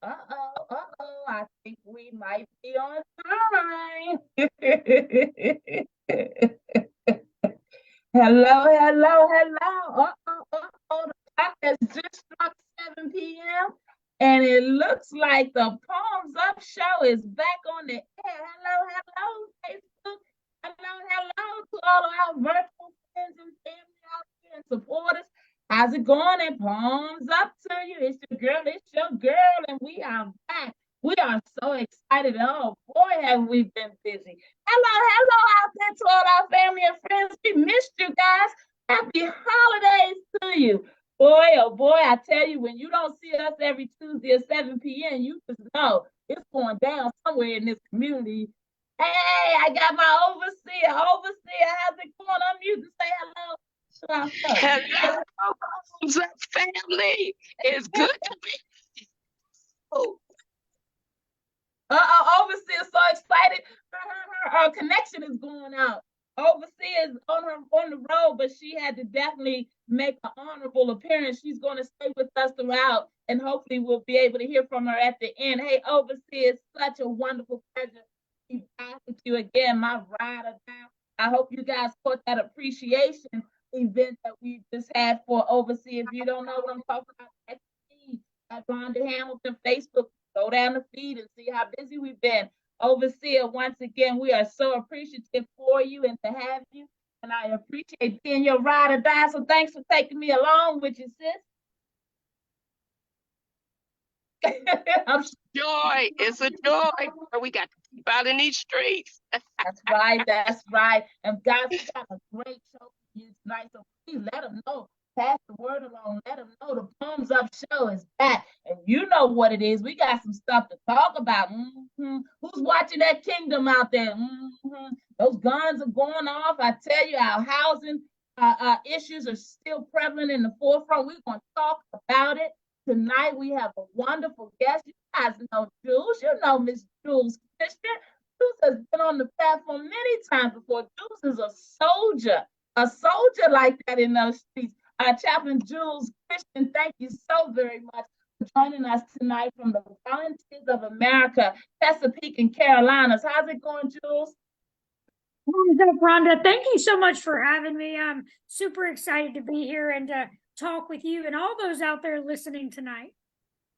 I think we might be on time. Hello, hello, hello. The clock has just struck 7 p.m. and it looks like the Palms Up show is back on the air. Hello, hello, Facebook. Hello, hello to all of our virtual friends and family out there and supporters. How's it going? And palms up to you. It's your girl, and we are back. We are so excited. Oh boy, have we been busy. Hello, hello out there to all our family and friends. We missed you guys. Happy holidays to you. Boy, oh boy, I tell you, when you don't see us every Tuesday at 7 p.m., you just know it's going down somewhere in this community. Hey, I got my overseer. Overseer, how's it going? Unmute to say hello to our folks. Hello, Palms Up family. It's good to be. Oh, Overseer so excited. Her connection is going out. Overseer is on the road, but she had to definitely make an honorable appearance. She's going to stay with us throughout, and hopefully we'll be able to hear from her at the end. Hey, Overseer, it's such a wonderful pleasure to be back with you again, my ride or die. I hope you guys caught that appreciation event that we just had for Overseer. If you don't know what I'm talking about, at Rhonda Hamilton Facebook. Go down the feed and see how busy we've been. Overseer, once again, we are so appreciative for you and to have you. And I appreciate being your ride or die. So thanks for taking me along with you, sis. joy. It's a joy. We got to keep out in these streets. That's right. That's right. And guys, we got a great show for you tonight. So please let them know. Pass the word along. Let them know the Palms Up show is back. And you know what it is. We got some stuff to talk about. Who's watching that kingdom out there? Those guns are going off. I tell you, our housing issues are still prevalent in the forefront. We're going to talk about it. Tonight, we have a wonderful guest. You guys know Jules. You know Miss Jules Christian. Jules has been on the platform many times before. Jules is a soldier like that in those streets. Chaplain Jules Christian, thank you so very much for joining us tonight from the Volunteers of America, Chesapeake and Carolinas. How's it going, Jules? Rhonda, thank you so much for having me. I'm super excited to be here and to talk with you and all those out there listening tonight.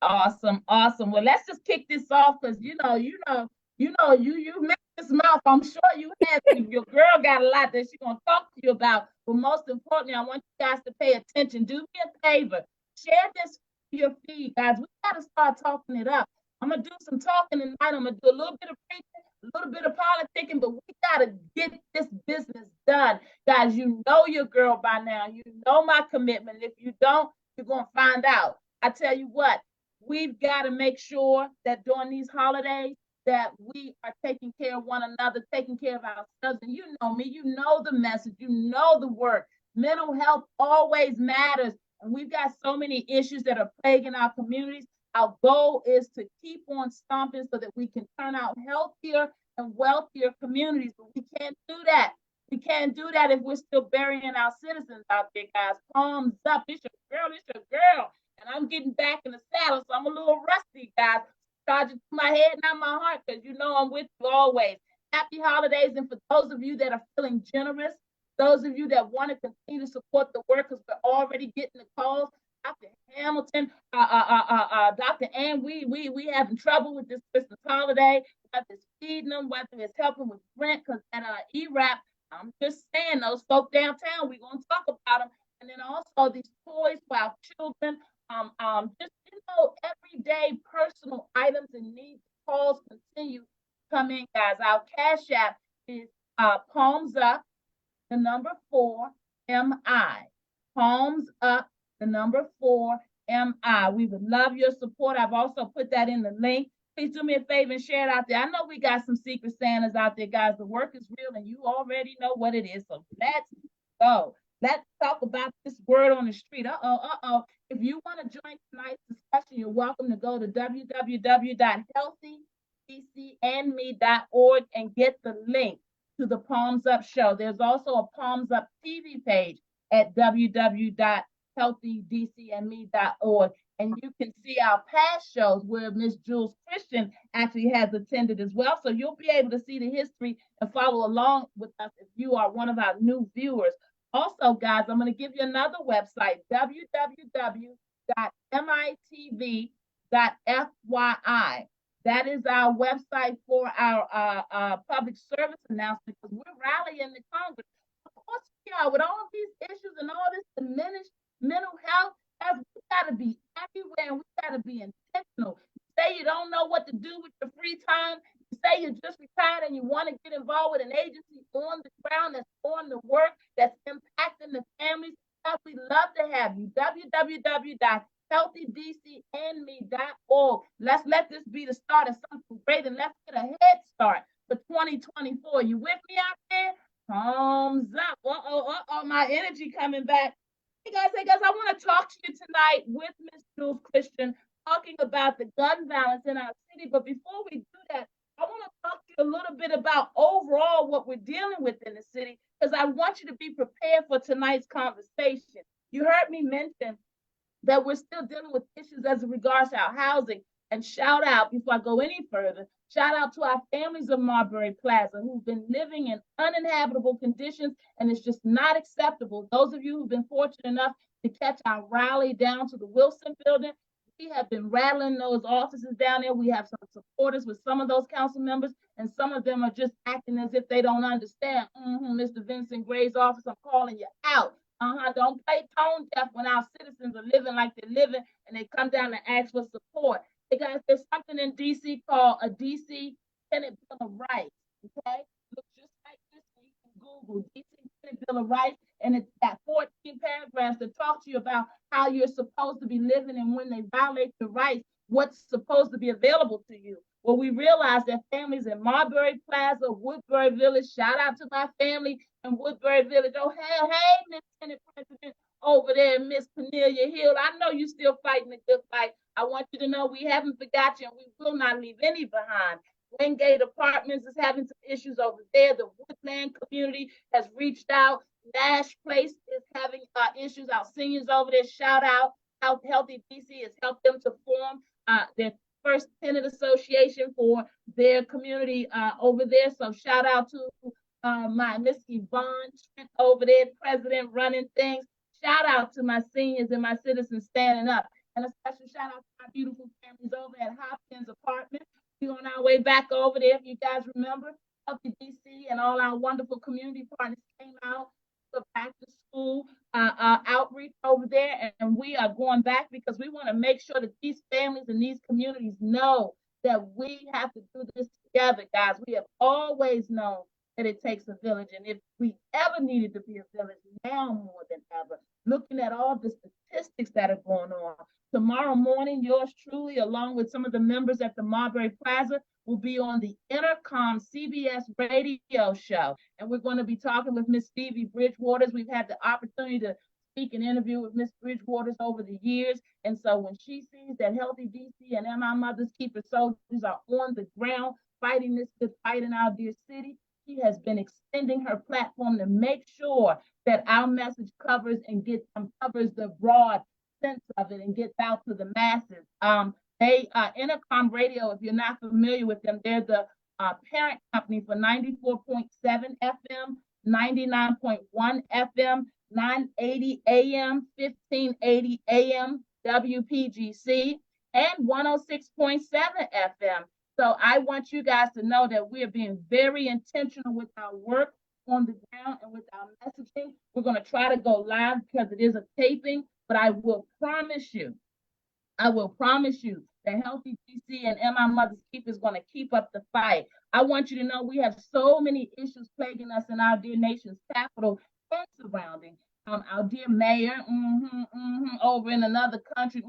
Awesome, awesome. Well, let's just kick this off because you make this mouth. I'm sure you have. Your girl got a lot that she's gonna talk to you about. But most importantly, I want you guys to pay attention. Do me a favor. Share this to your feed, guys. We gotta start talking it up. I'm gonna do some talking tonight. I'm gonna do a little bit of preaching, a little bit of politicking, but we gotta get this business done. Guys, you know your girl by now. You know my commitment. If you don't, you're gonna find out. I tell you what, we've got to make sure that during these holidays that we are taking care of one another, taking care of ourselves. And you know me, you know the message, you know the work. Mental health always matters. And we've got so many issues that are plaguing our communities. Our goal is to keep on stomping so that we can turn out healthier and wealthier communities. But we can't do that. We can't do that if we're still burying our citizens out there, guys. Palms up. It's your girl. It's your girl. And I'm getting back in the saddle, so I'm a little rusty, guys. Charge it to my head, not my heart, because you know I'm with you always. Happy holidays, and for those of you that are feeling generous, those of you that want to continue to support the workers, we're already getting the calls. Dr. Hamilton, Dr. Ann, we having trouble with this Christmas holiday, whether it's feeding them, whether it's helping with rent, because at ERAP, I'm just saying, those folk downtown, we're going to talk about them. And then also these toys for our children, just everyday personal items and needs. Calls continue to come in, guys. Our cash app is palms up, the number 4MI. Palms up, the number 4MI. We would love your support. I've also put that in the link. Please do me a favor and share it out there. I know we got some secret Santas out there, guys. The work is real, and you already know what it is. So let's go. Let's talk about this word on the street. If you want to join tonight's discussion, you're welcome to go to www.healthydcandme.org and get the link to the Palms Up show. There's also a Palms Up TV page at www.healthydcandme.org. And you can see our past shows where Miss Jules Christian actually has attended as well. So you'll be able to see the history and follow along with us if you are one of our new viewers. Also, guys, I'm going to give you another website, www.mitv.fyi. That is our website for our public service announcement because we're rallying the Congress. Of course, we are with all these issues and all this diminished mental health. We got to be everywhere and we got to be intentional. You say you don't know what to do with your free time. You say you're just retired and you want to get involved with an agency on the ground that's on the work that's impacting the families. We'd love to have you. www.healthydcandme.org. Let's let this be the start of something great and let's get a head start for 2024. You with me out there? Thumbs up. My energy coming back. Hey guys, I want to talk to you tonight with Miss Jules Christian, talking about the gun violence in our city. But before we do that, I want to talk to you a little bit about overall what we're dealing with in the city, because I want you to be prepared for tonight's conversation. You heard me mention that we're still dealing with issues as regards to our housing. And shout out, before I go any further, shout out to our families of Marbury Plaza who've been living in uninhabitable conditions, and it's just not acceptable. Those of you who've been fortunate enough to catch our rally down to the Wilson building, we have been rattling those offices down there. We have some supporters with some of those council members, and some of them are just acting as if they don't understand. Mr. Vincent Gray's office, I'm calling you out. Don't play tone deaf when our citizens are living like they're living and they come down and ask for support. Hey guys, there's something in DC called a DC Tenant Bill of Rights. Okay, look just like this. You can Google DC Tenant Bill of Rights, and it's got 14 paragraphs that talk to you about how you're supposed to be living, and when they violate your rights, what's supposed to be available to you. Well, we realize that families in Marbury Plaza, Woodbury Village, shout out to my family in Woodbury Village. Oh, hey, Lieutenant President over there, Miss Cornelia Hill. I know you're still fighting a good fight. I want you to know we haven't forgot you and we will not leave any behind. Wingate Apartments is having some issues over there. The Woodland community has reached out. Nash Place is having issues. Our seniors over there, shout out. Healthy DC has helped them to form their first tenant association for their community over there. So shout out to my Miss Yvonne Trent over there, president running things. Shout out to my seniors and my citizens standing up. And a special shout out to my beautiful families over at Hopkins Apartments. We're on our way back over there. If you guys remember, Healthy DC and all our wonderful community partners came out for back to school outreach over there. And we are going back because we want to make sure that these families and these communities know that we have to do this together, guys. We have always known that it takes a village. And if we ever needed to be a village, now more than ever, looking at all the statistics that are going on. Tomorrow morning, yours truly, along with some of the members at the Marbury Plaza, will be on the Intercom CBS radio show. And we're going to be talking with Miss Stevie Bridgewaters. We've had the opportunity to speak and interview with Miss Bridgewaters over the years. And so when she sees that Healthy DC and MI Mothers Keeper Soldiers are on the ground fighting this good fight in our dear city, she has been extending her platform to make sure that our message covers the broad sense of it and gets out to the masses. Intercom Radio, if you're not familiar with them, they're the parent company for 94.7 FM, 99.1 FM, 980 AM, 1580 AM, WPGC, and 106.7 FM. So I want you guys to know that we are being very intentional with our work on the ground and with our messaging. We're going to try to go live because it is a taping, but I will promise you that Healthy DC and MI Mothers Keep is going to keep up the fight. I want you to know we have so many issues plaguing us in our dear nation's capital and surrounding. Our dear mayor over in another country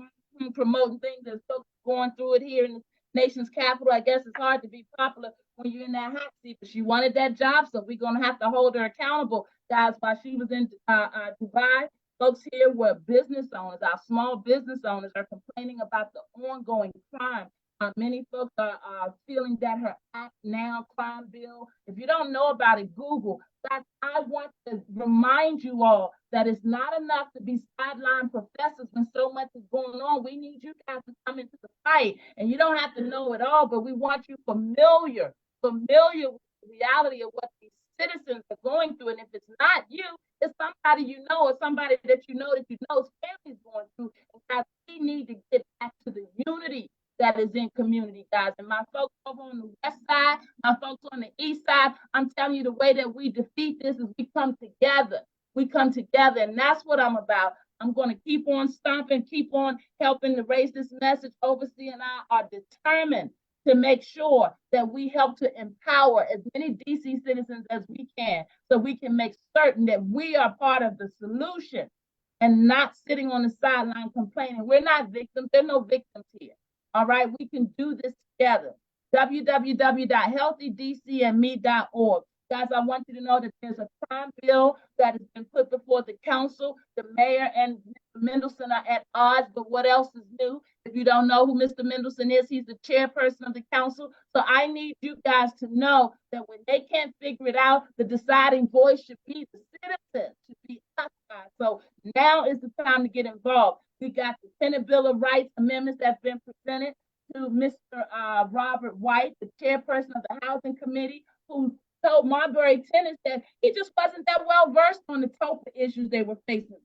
promoting things that's still going through it here in the nation's capital. I guess it's hard to be popular when you're in that hot seat, but she wanted that job, so we're going to have to hold her accountable, guys. While she was in Dubai, folks here were business owners. Our small business owners are complaining about the ongoing crime Many folks are feeling that her Act Now crime bill. If you don't know about it, Google. Guys, I want to remind you all that it's not enough to be sideline professors when so much is going on. We need you guys to come into the fight. And you don't have to know it all, but we want you familiar with the reality of what these citizens are going through. And if it's not you, it's somebody you know or somebody that you know family's going through. And guys, we need to get back to the unity that is in community, guys. And my folks over on the west side, my folks on the east side, I'm telling you, the way that we defeat this is we come together. We come together, and that's what I'm about. I'm going to keep on stomping, keep on helping to raise this message. Overseer and I are determined to make sure that we help to empower as many DC citizens as we can, so we can make certain that we are part of the solution and not sitting on the sideline complaining. We're not victims. There are no victims here. All right, we can do this together. www.healthydcandme.org. Guys, I want you to know that there's a crime bill that has been put before the council. The mayor and Mr. Mendelson are at odds, but what else is new? If you don't know who Mr. Mendelson is, he's the chairperson of the council. So I need you guys to know that when they can't figure it out, the deciding voice should be the citizens, should be us guys. So now is the time to get involved. We got the Senate Bill of Rights amendments that's been presented to Mr. Robert White, the chairperson of the Housing Committee, who told Marbury Tennis that he just wasn't that well versed on the TOPA issues they were facing.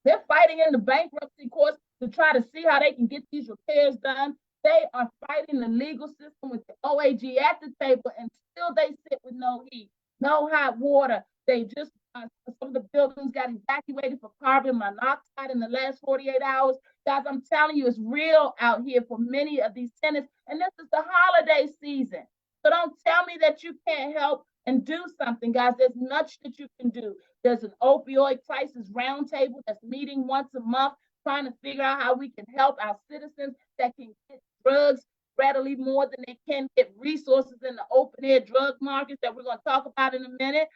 They're fighting in the bankruptcy courts to try to see how they can get these repairs done. They are fighting the legal system with the OAG at the table, and still they sit with no heat, no hot water. They just some of the buildings got evacuated for carbon monoxide in the last 48 hours. Guys, I'm telling you, it's real out here for many of these tenants. And this is the holiday season. So don't tell me that you can't help and do something, guys. There's much that you can do. There's an opioid crisis roundtable that's meeting once a month, trying to figure out how we can help our citizens that can get drugs readily more than they can get resources in the open air drug markets that we're going to talk about in a minute.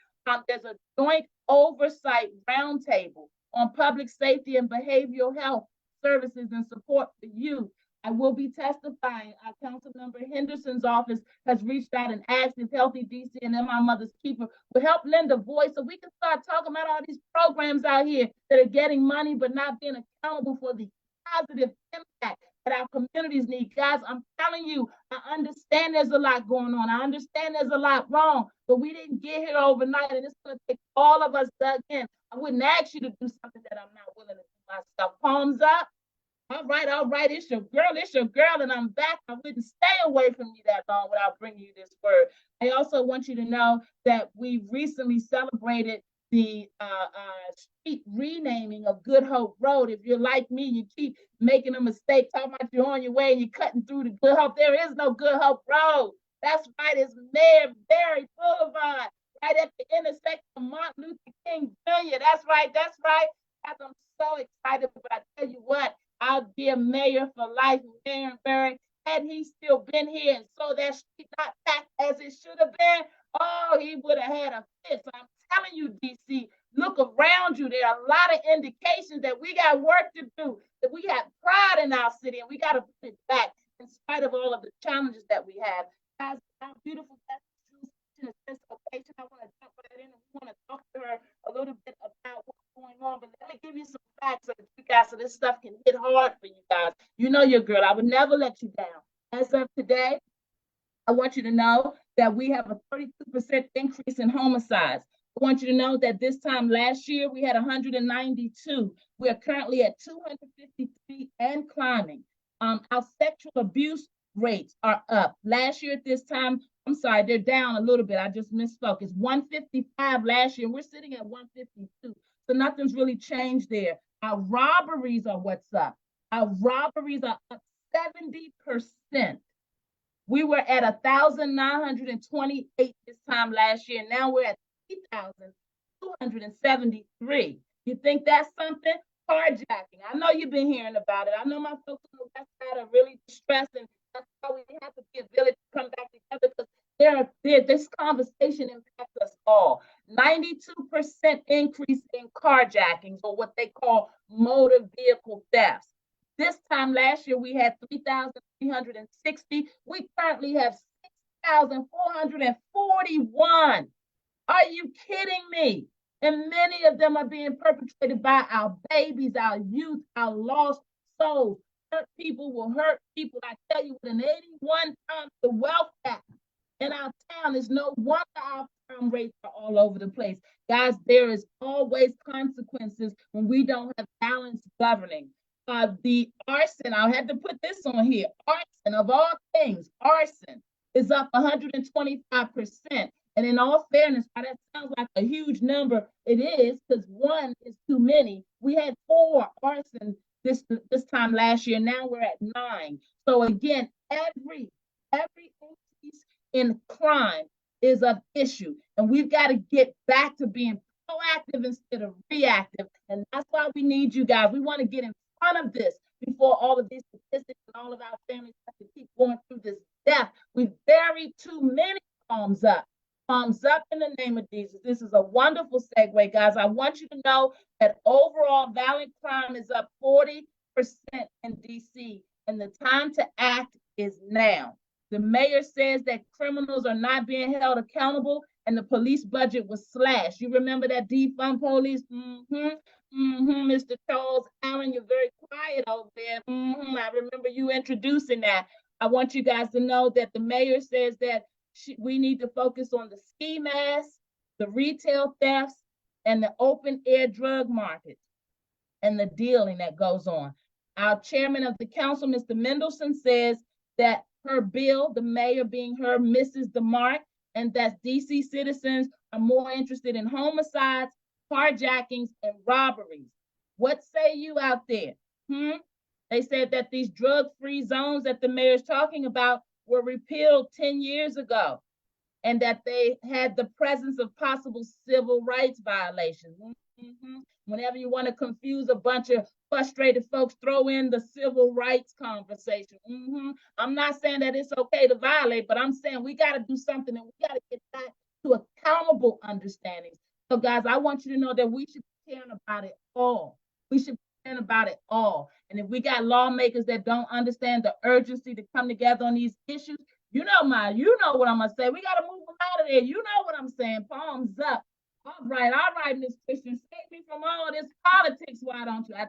There's a joint oversight roundtable on public safety and behavioral health services and support for youth. I will be testifying. Our Councilmember Henderson's office has reached out and asked if Healthy DC and My Mother's Keeper will help lend a voice so we can start talking about all these programs out here that are getting money but not being accountable for the positive impact that our communities need. Guys, I'm telling you, I understand there's a lot going on. I understand there's a lot wrong, but we didn't get here overnight, and it's going to take all of us dug in. I wouldn't ask you to do something that I'm not willing to do myself. Palms up. All right, it's your girl, and I'm back. I wouldn't stay away from you that long without bringing you this word. I also want you to know that we recently celebrated the street renaming of Good Hope Road. If you're like me, you keep making a mistake, talking about you're on your way and you're cutting through the Good Hope. There is no Good Hope Road. That's right, it's Mayor Berry Boulevard, right at the intersection of Martin Luther King Jr. That's right. I'm so excited, but I tell you what, I'll be a mayor for life, Mayor Berry. Had he still been here and so that street not packed as it should have been, oh, he would have had a fit. So I'm telling you, DC, look around you. There are a lot of indications that we got work to do, that we have pride in our city, and we got to put it back in spite of all of the challenges that we have. Guys, our beautiful location, I want to jump right in and we want to talk to her a little bit about what's going on, but let me give you some facts so that you guys, so this stuff can hit hard for you guys. You know your girl. I would never let you down. As of today, I want you to know that we have a 32% increase in homicides. I want you to know that this time last year, we had 192. We are currently at 253 and climbing. Our sexual abuse rates are up. Last year at this time, I'm sorry, they're down a little bit. I just misspoke. It's 155 last year. We're sitting at 152. So nothing's really changed there. Our robberies are what's up. Our robberies are up 70%. We were at 1,928 this time last year. Now we're at 3,273. You think that's something? Carjacking. I know you've been hearing about it. I know my folks on the west side are really distressed, and that's why we have to be a village to come back together, because this conversation impacts us all. 92% increase in carjackings, or what they call motor vehicle thefts. This time last year, we had 3,360. We currently have 6,441. Are you kidding me? And many of them are being perpetrated by our babies, our youth, our lost souls. Hurt people will hurt people. I tell you, with an 81 times the wealth gap in our town, is no wonder our crime rates are all over the place. Guys, there is always consequences when we don't have balanced governing. The arson, I had to put this on here, arson of all things, arson is up 125%. And in all fairness, while that sounds like a huge number, it is, because one is too many. We had 4 arson this time last year. Now we're at 9. So again, every increase in crime is an issue, and we've got to get back to being proactive instead of reactive. And that's why we need you guys. We want to get in front of this before all of these statistics and all of our families have to keep going through this death. We've buried too many palms up. Palms up in the name of Jesus. This is a wonderful segue, guys. I want you to know that overall violent crime is up 40% in DC, and the time to act is now. The mayor says that criminals are not being held accountable, and the police budget was slashed. You remember that defund police? Mr. Charles Allen, you're very quiet over there. I remember you introducing that. I want you guys to know that the mayor says that we need to focus on the ski masks, the retail thefts, and the open air drug market and the dealing that goes on. Our chairman of the council, Mr. Mendelson, says that her bill, the mayor being her, misses the mark, and that DC citizens are more interested in homicides, carjackings, and robberies. What say you out there? They said that these drug-free zones that the mayor's talking about were repealed 10 years ago, and that they had the presence of possible civil rights violations. Whenever you want to confuse a bunch of frustrated folks, throw in the civil rights conversation. I'm not saying that it's okay to violate, but I'm saying we got to do something, and we got to get back to accountable understandings. So guys, I want you to know that we should be caring about it all. We should be caring about it all. And if we got lawmakers that don't understand the urgency to come together on these issues, you know what I'm gonna say. We gotta move them out of there. You know what I'm saying. Palms up. All right, Miss Christian. Save me from all this politics, why don't you? I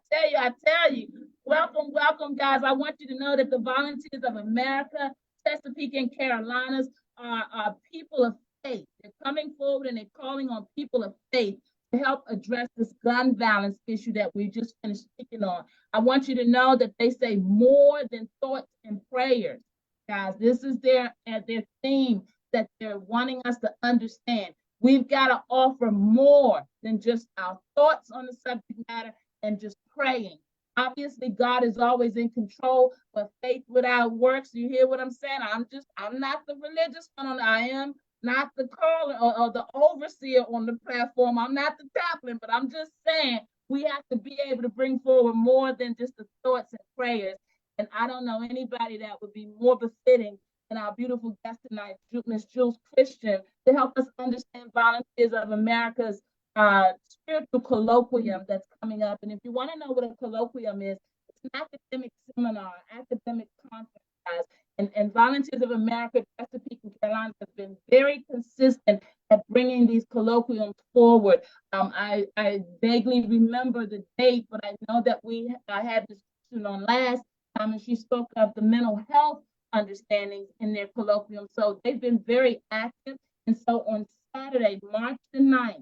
tell you. Welcome, guys. I want you to know that the Volunteers of America, Chesapeake and Carolinas are people of faith. They're coming forward and they're calling on people of faith to help address this gun violence issue that we just finished speaking on. I want you to know that they say more than thoughts and prayers. Guys, this is their theme that they're wanting us to understand. We've got to offer more than just our thoughts on the subject matter and just praying. Obviously, God is always in control, but faith without works, you hear what I'm saying? I'm not the religious one. I am not the caller or the overseer on the platform. I'm not the chaplain, but I'm just saying we have to be able to bring forward more than just the thoughts and prayers. And I don't know anybody that would be more befitting than our beautiful guest tonight, Ms. Jules Christian, to help us understand Volunteers of America's spiritual colloquium that's coming up. And if you want to know what a colloquium is, it's an academic seminar, academic conference, guys. And Volunteers of America, Chesapeake and Carolina have been very consistent at bringing these colloquiums forward. I vaguely remember the date, but I know that I had this question on last time, and she spoke of the mental health understandings in their colloquium. So they've been very active. And so on Saturday, March the 9th,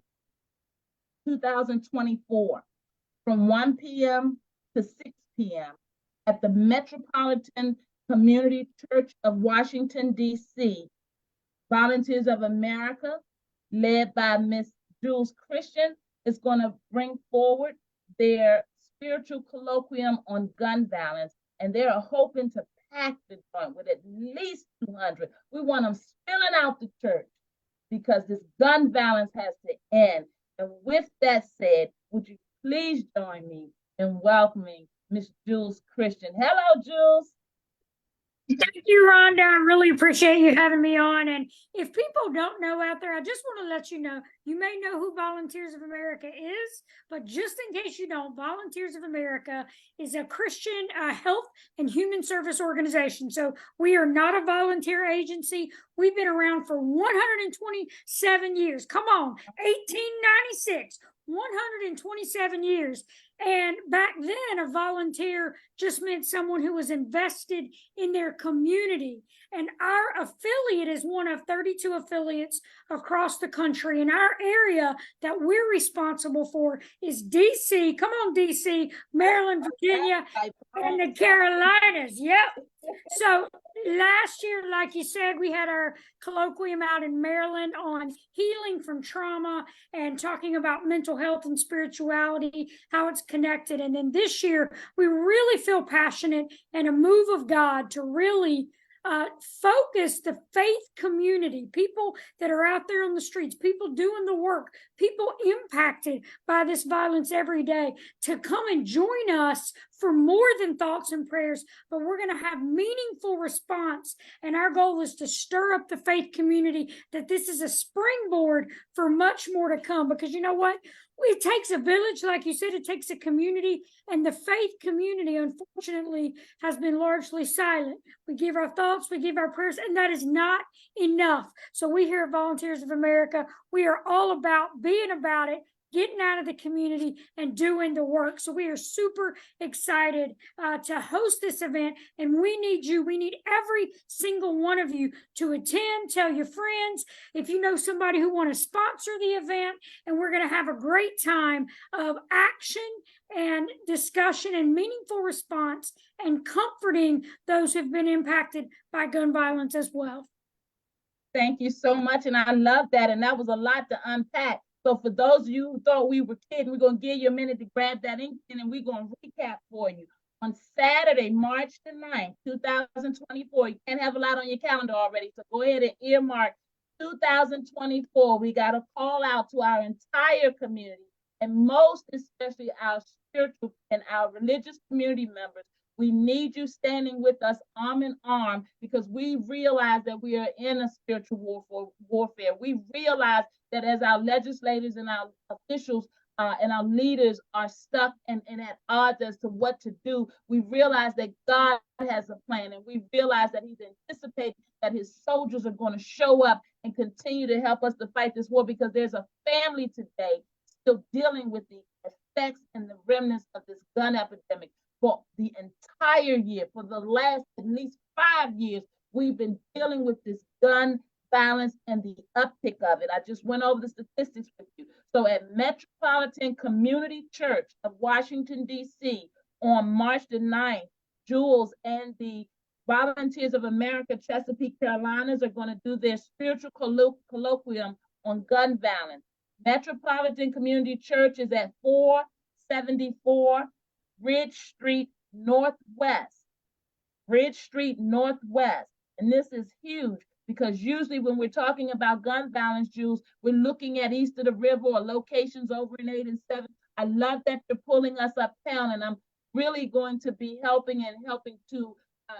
2024, from 1 p.m. to 6 p.m. at the Metropolitan Community Church of Washington, D.C., Volunteers of America, led by Miss Jules Christian, is going to bring forward their spiritual colloquium on gun violence. And they are hoping to pack the joint with at least 200. We want them spilling out the church because this gun violence has to end. And with that said, would you please join me in welcoming Miss Jules Christian? Hello, Jules. Thank you, Rhonda. I really appreciate you having me on. And if people don't know out there, I just want to let you know, you may know who Volunteers of America is, but just in case you don't, Volunteers of America is a Christian health and human service organization. So we are not a volunteer agency. We've been around for 127 years. Come on, 1896. 127 years. And back then, a volunteer just meant someone who was invested in their community. And our affiliate is one of 32 affiliates across the country. And our area that we're responsible for is DC. Come on, DC, Maryland, Virginia, and the Carolinas. Yep. So last year, like you said, we had our colloquium out in Maryland on healing from trauma and talking about mental health and spirituality, how it's connected. And then this year, we really feel passionate and a move of God to really focus the faith community, people that are out there on the streets, people doing the work, people impacted by this violence every day, to come and join us for more than thoughts and prayers, but we're going to have meaningful response. And our goal is to stir up the faith community, that this is a springboard for much more to come. Because you know what? It takes a village, like you said, it takes a community, and the faith community, unfortunately, has been largely silent. We give our thoughts, we give our prayers, and that is not enough. So we here at Volunteers of America, we are all about being about it, getting out of the community and doing the work. So we are super excited to host this event, and we need you. We need every single one of you to attend. Tell your friends if you know somebody who want to sponsor the event, and we're going to have a great time of action and discussion and meaningful response and comforting those who've been impacted by gun violence as well. Thank you so much, and I love that, and that was a lot to unpack. So for those of you who thought we were kidding, we're going to give you a minute to grab that ink and we're going to recap for you. On Saturday, March the 9th, 2024, you can't have a lot on your calendar already, so go ahead and earmark 2024. We got to call out to our entire community, and most especially our spiritual and our religious community members. We need you standing with us arm in arm, because we realize that we are in a spiritual warfare. We realize that as our legislators and our officials and our leaders are stuck and at odds as to what to do, we realize that God has a plan, and we realize that He's anticipating that His soldiers are going to show up and continue to help us to fight this war, because there's a family today still dealing with the effects and the remnants of this gun epidemic. For the entire year, for the last at least 5 years, we've been dealing with this gun violence and the uptick of it. I just went over the statistics with you. So at Metropolitan Community Church of Washington, D.C., on March the 9th, Jules and the Volunteers of America, Chesapeake, Carolinas, are going to do their spiritual colloquium on gun violence. Metropolitan Community Church is at 474 Bridge Street Northwest. Bridge Street Northwest. And this is huge, because usually when we're talking about gun violence, Jules, we're looking at east of the river or locations over in 8 and 7. I love that you're pulling us uptown, and I'm really going to be helping to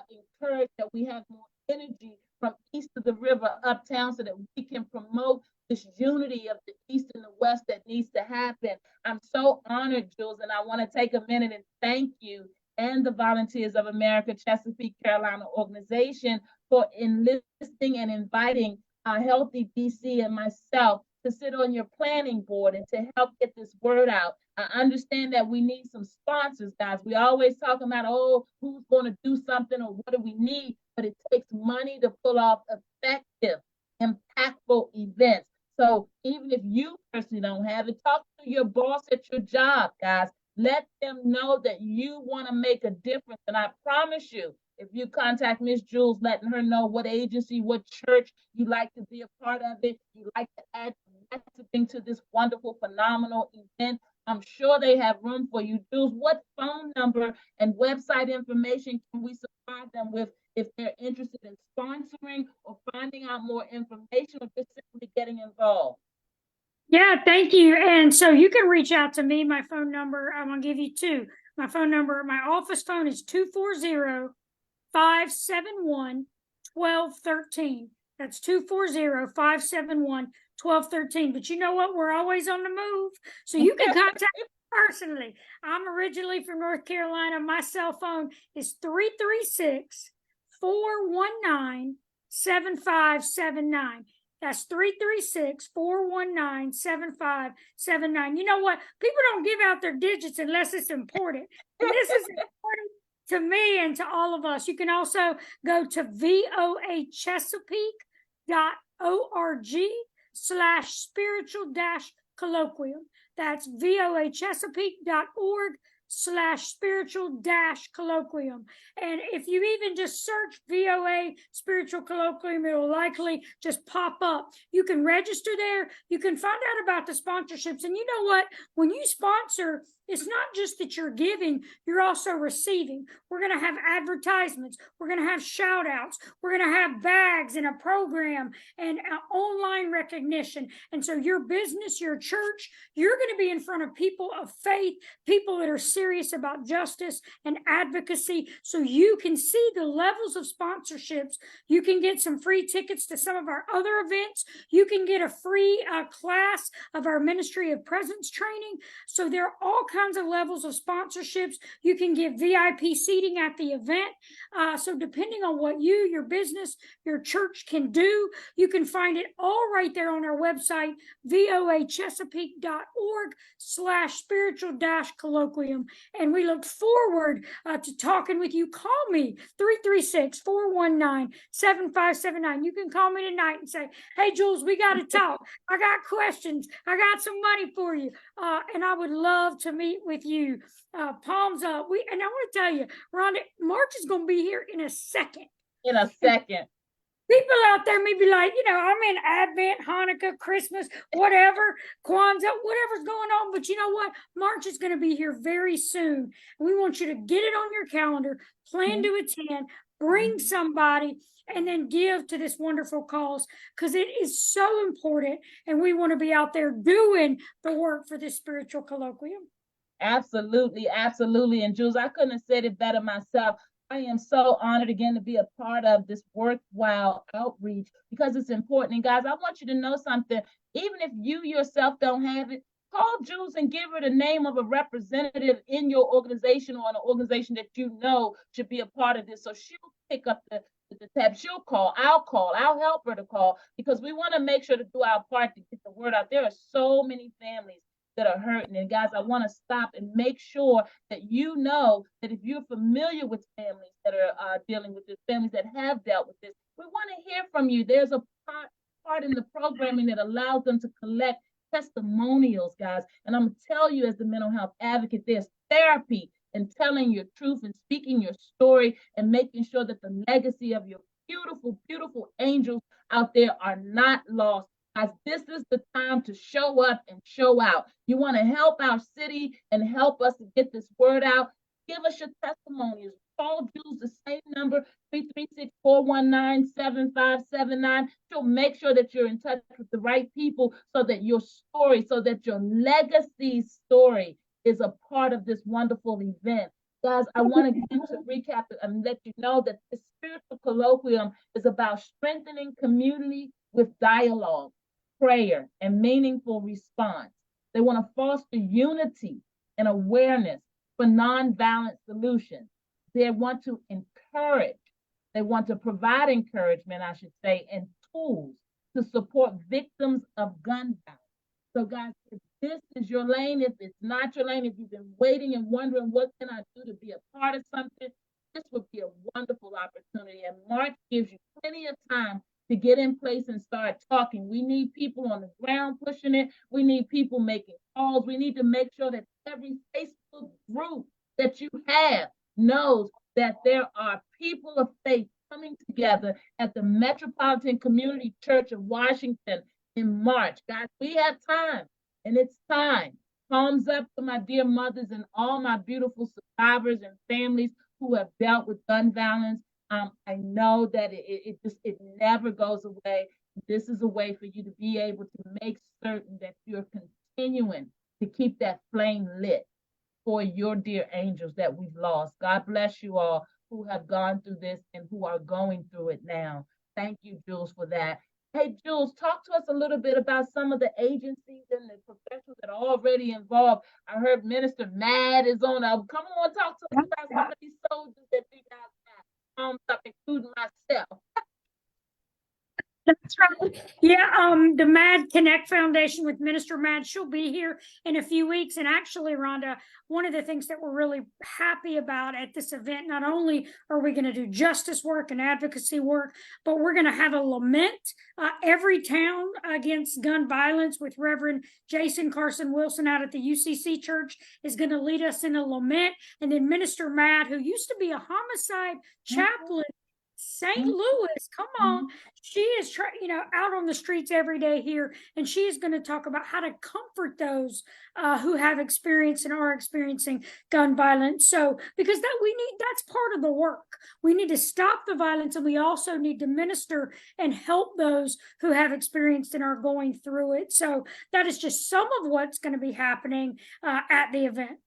encourage that we have more energy from east of the river uptown, so that we can promote this unity of the East and the West that needs to happen. I'm so honored, Jules, and I want to take a minute and thank you and the Volunteers of America Chesapeake Carolina organization for enlisting and inviting Healthy DC and myself to sit on your planning board and to help get this word out. I understand that we need some sponsors, guys. We always talk about, oh, who's going to do something or what do we need, but it takes money to pull off effective, impactful events. So even if you personally don't have it, talk to your boss at your job, guys. Let them know that you want to make a difference. And I promise you, if you contact Miss Jules, letting her know what agency, what church you'd like to be a part of it, you'd like to add messaging to this wonderful, phenomenal event, I'm sure they have room for you. Jules, what phone number and website information can we supply them with if they're interested in sponsoring or finding out more information or just simply getting involved? Yeah, thank you. And so you can reach out to me. My phone number, I'm going to give you two. My phone number, my office phone is 240-585-5555. 240-571-1213. That's 240-571-1213. But you know what? We're always on the move. So you can contact me personally. I'm originally from North Carolina. My cell phone is 336-419-7579. That's 336-419-7579. You know what? People don't give out their digits unless it's important. And this is important to me and to all of us. You can also go to voachesapeake.org/spiritual-colloquium. That's voachesapeake.org/spiritual-colloquium. And if you even just search VOA Spiritual Colloquium, it will likely just pop up. You can register there. You can find out about the sponsorships. And you know what? When you sponsor, it's not just that you're giving, you're also receiving. We're going to have advertisements. We're going to have shout outs. We're going to have bags and a program and online recognition. And so your business, your church, you're going to be in front of people of faith, people that are serious about justice and advocacy. So you can see the levels of sponsorships. You can get some free tickets to some of our other events. You can get a free class of our Ministry of Presence training. So there are all kinds of levels of sponsorships. You can get VIP seating at the event. So depending on what you, your business, your church can do, you can find it all right there on our website, voachesapeake.org/spiritual-colloquium. And we look forward to talking with you. Call me, 336-419-7579. You can call me tonight and say, hey, Jules, we got to talk. I got questions. I got some money for you. And I would love to meet with you. Palms up. And I want to tell you, Rhonda, March is going to be here in a second. In a second. People out there may be like, I'm in Advent, Hanukkah, Christmas, whatever, Kwanzaa, whatever's going on. But you know what? March is going to be here very soon. And we want you to get it on your calendar, plan to attend, bring somebody, and then give to this wonderful cause, because it is so important. And we want to be out there doing the work for this spiritual colloquium. Absolutely, absolutely. And Jules, I couldn't have said it better myself. I am so honored again to be a part of this worthwhile outreach, because it's important. And guys, I want you to know something. Even if you yourself don't have it, call Jules and give her the name of a representative in your organization or an organization that you know should be a part of this. So she'll pick up the tab. She'll call. I'll help her to call, because we want to make sure to do our part to get the word out. There are so many families that are hurting. And guys, I want to stop and make sure that you know that if you're familiar with families that are dealing with this, families that have dealt with this, we want to hear from you. There's a part in the programming that allows them to collect testimonials, guys. And I'm going to tell you, as the mental health advocate, there's therapy in telling your truth and speaking your story and making sure that the legacy of your beautiful, beautiful angels out there are not lost. Guys, this is the time to show up and show out. You want to help our city and help us to get this word out? Give us your testimonies. Call Jules, the same number, 336-419-7579. She'll make sure that you're in touch with the right people so that your story, so that your legacy story is a part of this wonderful event. Guys, I want to recap it and let you know that the spiritual colloquium is about strengthening community with dialogue, prayer, and meaningful response. They want to foster unity and awareness for nonviolent solutions. They want to encourage, they want to provide encouragement, I should say, and tools to support victims of gun violence. So guys, if this is your lane, if it's not your lane, if you've been waiting and wondering what can I do to be a part of something, this would be a wonderful opportunity. And March gives you plenty of time to get in place and start talking. We need people on the ground pushing it. We need people making calls. We need to make sure that every Facebook group that you have knows that there are people of faith coming together at the Metropolitan Community Church of Washington in March. Guys, we have time, and it's time. Palms up to my dear mothers and all my beautiful survivors and families who have dealt with gun violence. I know that it never goes away. This is a way for you to be able to make certain that you're continuing to keep that flame lit for your dear angels that we've lost. God bless you all. who have gone through this and who are going through it now. Thank you, Jules, for that. Hey, Jules, talk to us a little bit about some of the agencies and the professionals that are already involved. I heard Minister Mad is on. Come on, talk to us about some of these soldiers that you guys have, including myself. That's right. Yeah, the Mad Connect Foundation with Minister Mad, she'll be here in a few weeks. And actually, Rhonda, one of the things that we're really happy about at this event, not only are we going to do justice work and advocacy work, but we're going to have a lament every town against gun violence with Reverend Jason Carson Wilson out at the UCC Church is going to lead us in a lament. And then Minister Mad, who used to be a homicide chaplain, St. Louis, come on. She is out on the streets every day here, and she is going to talk about how to comfort those who have experienced and are experiencing gun violence. So, because that's part of the work. We need to stop the violence, and we also need to minister and help those who have experienced and are going through it. So, that is just some of what's going to be happening at the event.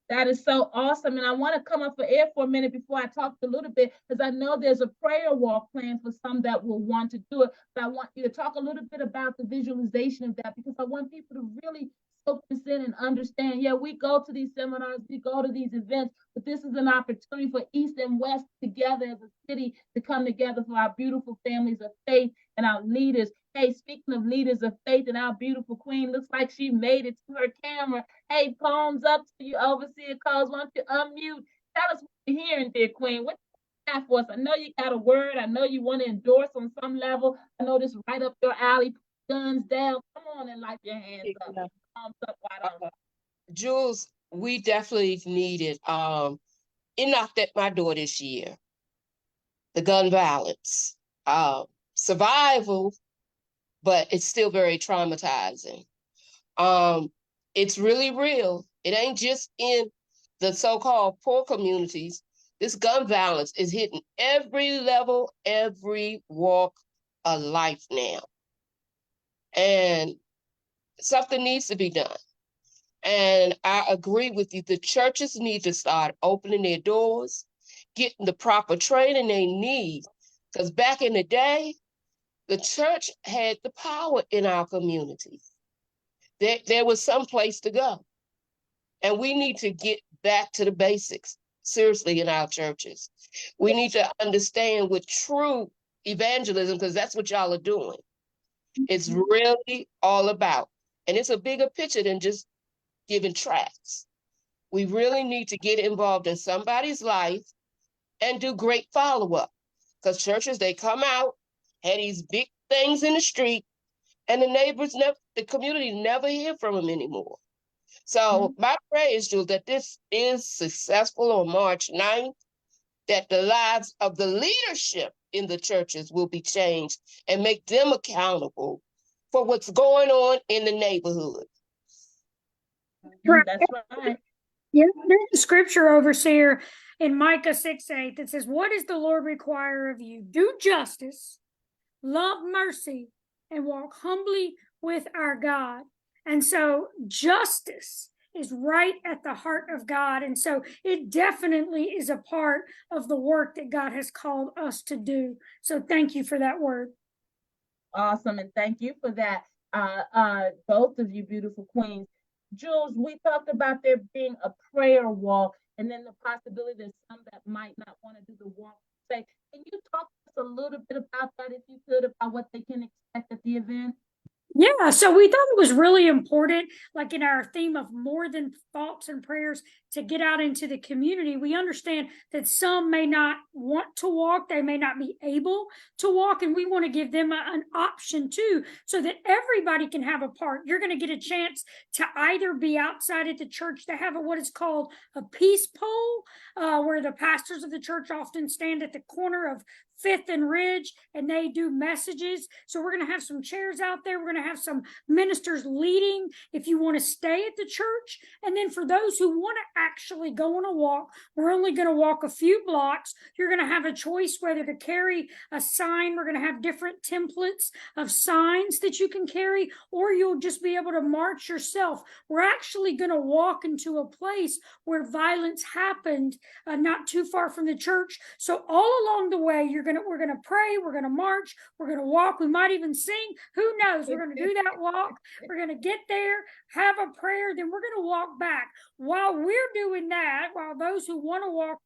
That is so awesome. And I want to come up for air for a minute before I talk a little bit, because I know there's a prayer walk planned for some that will want to do it. But I want you to talk a little bit about the visualization of that, because I want people to really soak this in and understand, yeah, we go to these seminars, we go to these events, but this is an opportunity for East and West together as a city to come together for our beautiful families of faith and our leaders. Hey, speaking of leaders of faith, and our beautiful queen looks like she made it to her camera. Hey, palms up to you, Overseer Coles. Why don't you unmute? Tell us what you're hearing, dear queen. What you have for us? I know you got a word. I know you want to endorse on some level. I know this right up your alley. Guns down. Come on and light your hands up. Palms up wide on. Jules, we definitely needed. It knocked at my door this year. The gun violence, survival, but it's still very traumatizing. It's really real. It ain't just in the so-called poor communities. This gun violence is hitting every level, every walk of life now. And something needs to be done. And I agree with you. The churches need to start opening their doors, getting the proper training they need. Because back in the day, the church had the power in our communities. There was some place to go. And we need to get back to the basics, seriously, in our churches. We need to understand what true evangelism, because that's what y'all are doing. It's really all about. And it's a bigger picture than just giving tracts. We really need to get involved in somebody's life and do great follow-up. Because churches, they come out, had these big things in the street, and the neighbors, the community never hear from them anymore. So my prayer is, Jules, that this is successful on March 9th, that the lives of the leadership in the churches will be changed and make them accountable for what's going on in the neighborhood. That's right. Yeah, there's a scripture, Overseer, in Micah 6:8 that says, "What does the Lord require of you? Do justice, love mercy, and walk humbly with our God." And so justice is right at the heart of God. And so it definitely is a part of the work that God has called us to do. So thank you for that word. Awesome. And thank you for that, both of you beautiful queens. Jules, we talked about there being a prayer walk, and then the possibility that some that might not want to do the walk. Say, can you talk to us a little bit about that, if you could, about what they can expect at the event? Yeah, so we thought it was really important, like in our theme of more than thoughts and prayers, to get out into the community. We understand that some may not want to walk, they may not be able to walk, and we want to give them an option too, so that everybody can have a part. You're going to get a chance to either be outside at the church. They have what is called a peace pole, where the pastors of the church often stand at the corner of Fifth and Ridge, and they do messages. So we're going to have some chairs out there. We're going to have some ministers leading if you want to stay at the church. And then for those who want to actually go on a walk, we're only going to walk a few blocks. You're going to have a choice whether to carry a sign. We're going to have different templates of signs that you can carry, or you'll just be able to march yourself. We're actually going to walk into a place where violence happened, not too far from the church. So all along the way, we're gonna pray, we're gonna march, we're gonna walk. We might even sing. Who knows? We're gonna do that walk. We're gonna get there, have a prayer, then we're gonna walk back. While we're doing that, while those who want to walk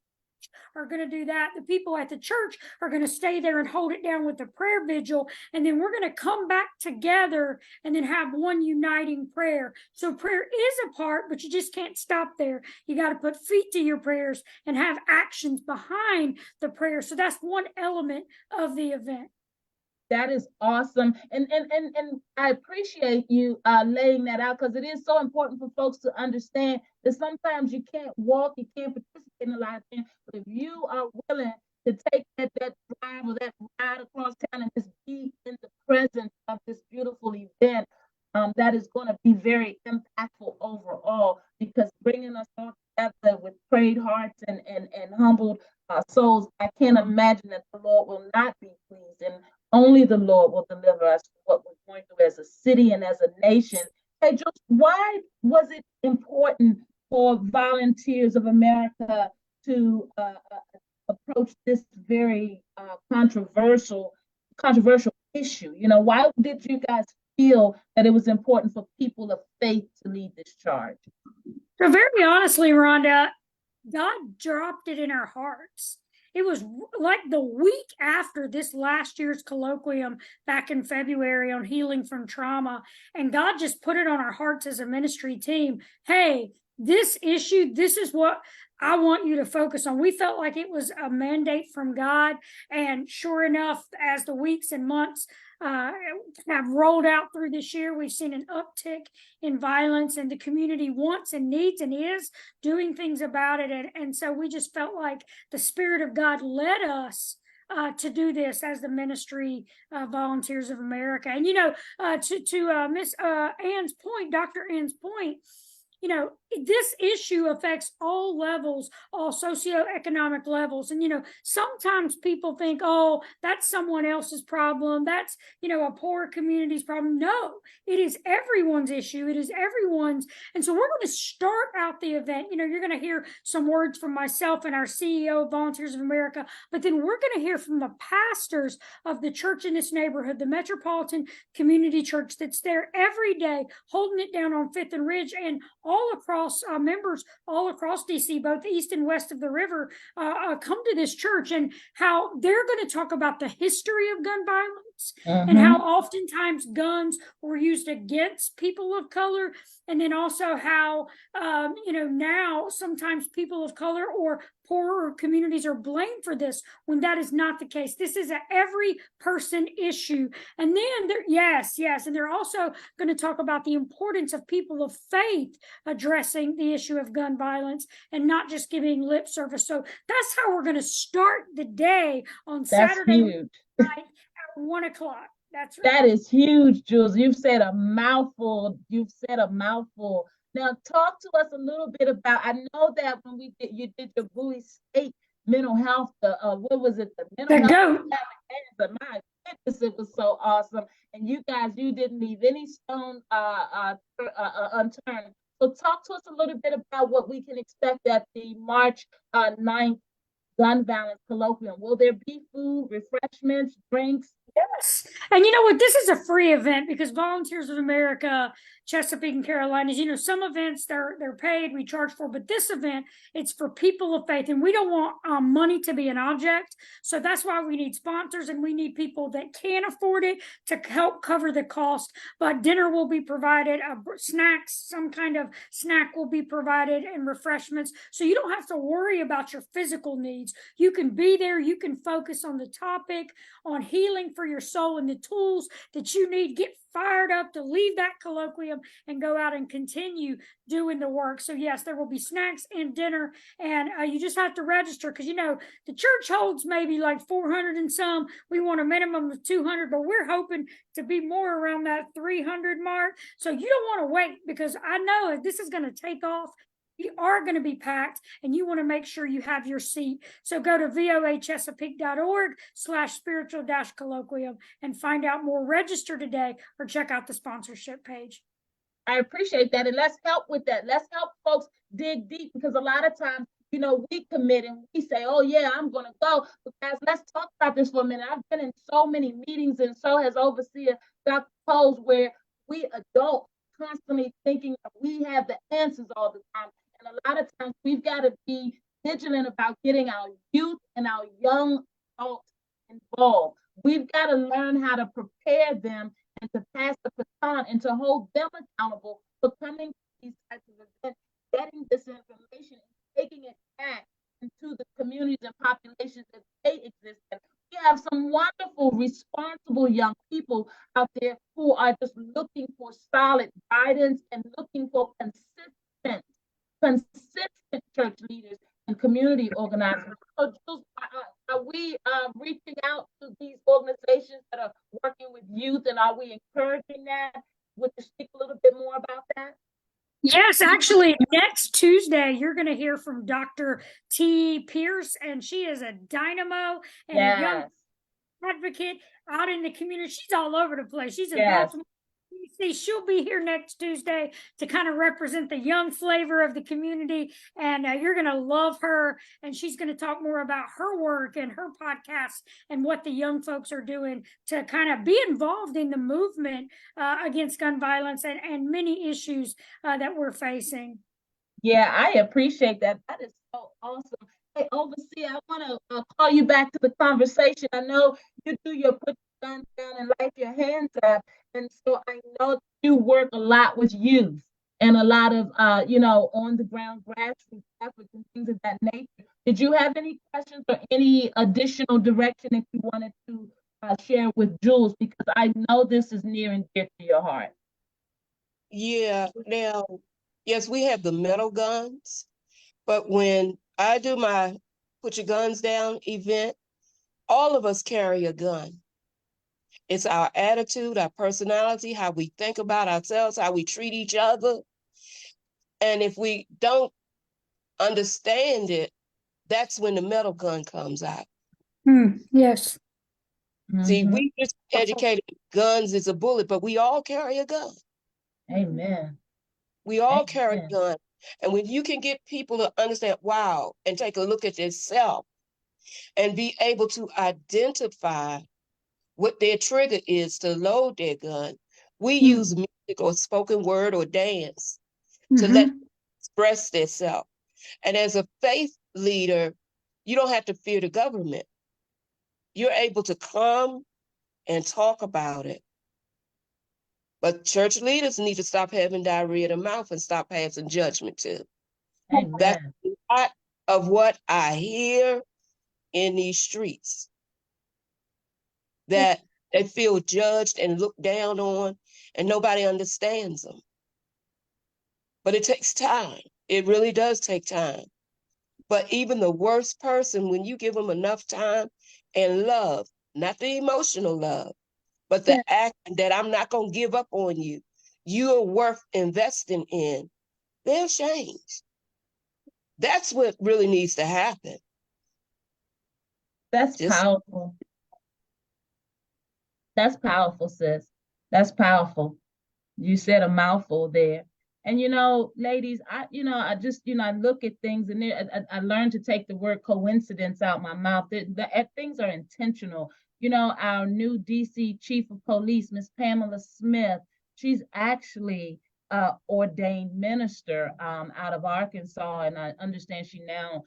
are going to do that, the people at the church are going to stay there and hold it down with the prayer vigil, and then we're going to come back together and then have one uniting prayer. So prayer is a part, but you just can't stop there. You got to put feet to your prayers and have actions behind the prayer. So that's one element of the event. That is awesome. And I appreciate you laying that out, because it is so important for folks to understand that sometimes you can't walk, you can't participate in a lot of things, but if you are willing to take that drive or that ride across town and just be in the presence of this beautiful event, that is going to be very impactful overall, because bringing us all together with prayed hearts and humbled souls, I can't imagine that the Lord will not be pleased, and only the Lord will deliver us from what we're going through as a city and as a nation. Hey, Jules, why was it important for Volunteers of America to approach this very controversial issue? You know, why did you guys feel that it was important for people of faith to lead this charge? So very honestly, Rhonda, God dropped it in our hearts. It was like the week after this last year's colloquium back in February on healing from trauma, and God just put it on our hearts as a ministry team. Hey, this issue, this is what I want you to focus on. We felt like it was a mandate from God, and sure enough, as the weeks and months have rolled out through this year, we've seen an uptick in violence, and the community wants and needs and is doing things about it. And so we just felt like the Spirit of God led us to do this as the ministry Volunteers of America. And, you know, to Miss Ann's point, Dr. Ann's point, you know, this issue affects all levels, all socioeconomic levels. And, you know, sometimes people think, oh, that's someone else's problem. That's, you know, a poor community's problem. No, it is everyone's issue. It is everyone's. And so we're going to start out the event. You know, you're going to hear some words from myself and our CEO of Volunteers of America, but then we're going to hear from the pastors of the church in this neighborhood, the Metropolitan Community Church that's there every day, holding it down on Fifth and Ridge, and all across members all across DC, both east and west of the river, come to this church, and how they're going to talk about the history of gun violence and how oftentimes guns were used against people of color, and then also how you know, now sometimes people of color or poorer communities are blamed for this, when that is not the case. This is a every person issue. And then and they're also going to talk about the importance of people of faith addressing the issue of gun violence and not just giving lip service. So that's how we're going to start the day on Saturday night at 1 o'clock. That's right. That is huge, Jules. You've said a mouthful. Now, talk to us a little bit about, I know that when you did your Bowie State mental health, what was it? The mental health. But my goodness, it was so awesome. And you guys, you didn't leave any stone unturned. So talk to us a little bit about what we can expect at the March 9th gun violence colloquium. Will there be food, refreshments, drinks? Yes. And you know what? This is a free event, because Volunteers of America, Chesapeake and Carolinas, you know, some events they're paid, we charge for, but this event, it's for people of faith, and we don't want money to be an object. So that's why we need sponsors, and we need people that can afford it to help cover the cost. But dinner will be provided, snacks, some kind of snack will be provided, and refreshments. So you don't have to worry about your physical needs. needs. You can be there, you can focus on the topic, on healing for your soul and the tools that you need. Get fired up to leave that colloquium and go out and continue doing the work. So yes, there will be snacks and dinner, and you just have to register, because the church holds maybe like 400 and some. We want a minimum of 200, but we're hoping to be more around that 300 mark. So you don't want to wait, because I know if this is going to take off, you are going to be packed, and you want to make sure you have your seat. So go to vohchesapeake.org/spiritual-colloquium and find out more. Register today or check out the sponsorship page. I appreciate that. And let's help with that. Let's help folks dig deep, because a lot of times, we commit and we say, oh yeah, I'm going to go. But guys, let's talk about this for a minute. I've been in so many meetings, and so has Overseer Dr. Coles, where we adults constantly thinking that we have the answers all the time. And a lot of times we've got to be vigilant about getting our youth and our young adults involved. We've got to learn how to prepare them and to pass the baton and to hold them accountable for coming to these types of events, getting this information and taking it back into the communities and populations that they exist in. We have some wonderful, responsible young people out there who are just looking for solid guidance and looking for consistent church leaders and community organizers. So, Jules, are we reaching out to these organizations that are working with youth, and are we encouraging that? Would you speak a little bit more about that? Yes, actually, next Tuesday, you're going to hear from Dr. T. Pierce, and she is a dynamo and a young advocate out in the community. She's all over the place. She's in Baltimore. She'll be here next Tuesday to kind of represent the young flavor of the community, and you're going to love her. And she's going to talk more about her work and her podcast and what the young folks are doing to kind of be involved in the movement against gun violence and many issues that we're facing. Yeah, I appreciate that. That is so awesome. Hey, Overseer, I want to call you back to the conversation. I know you do your put your gun down and light your hands up. And so I know you work a lot with youth and a lot of, on the ground grassroots efforts and things of that nature. Did you have any questions or any additional direction that you wanted to share with Jules? Because I know this is near and dear to your heart. Yeah, now, yes, we have the metal guns, but when I do my put your guns down event, all of us carry a gun. It's our attitude, our personality, how we think about ourselves, how we treat each other. And if we don't understand it, that's when the metal gun comes out. Yes. See, we just educated guns is a bullet, but we all carry a gun. Amen. We all carry a gun. And when you can get people to understand, wow, and take a look at themselves and be able to identify what their trigger is to load their gun, we use music or spoken word or dance to let them express themselves. And as a faith leader, you don't have to fear the government. You're able to come and talk about it. But church leaders need to stop having diarrhea of the mouth and stop passing judgment too. Amen. That's a lot of what I hear in these streets. That they feel judged and looked down on, and nobody understands them. But it takes time. It really does take time. But even the worst person, when you give them enough time and love, not the emotional love, but the act that I'm not going to give up on you, you are worth investing in, they'll change. That's what really needs to happen. That's powerful. That's powerful, sis. That's powerful. You said a mouthful there. And, ladies, I look at things and I learned to take the word coincidence out my mouth. Things are intentional. Our new DC chief of police, Miss Pamela Smith, she's actually ordained minister out of Arkansas. And I understand she now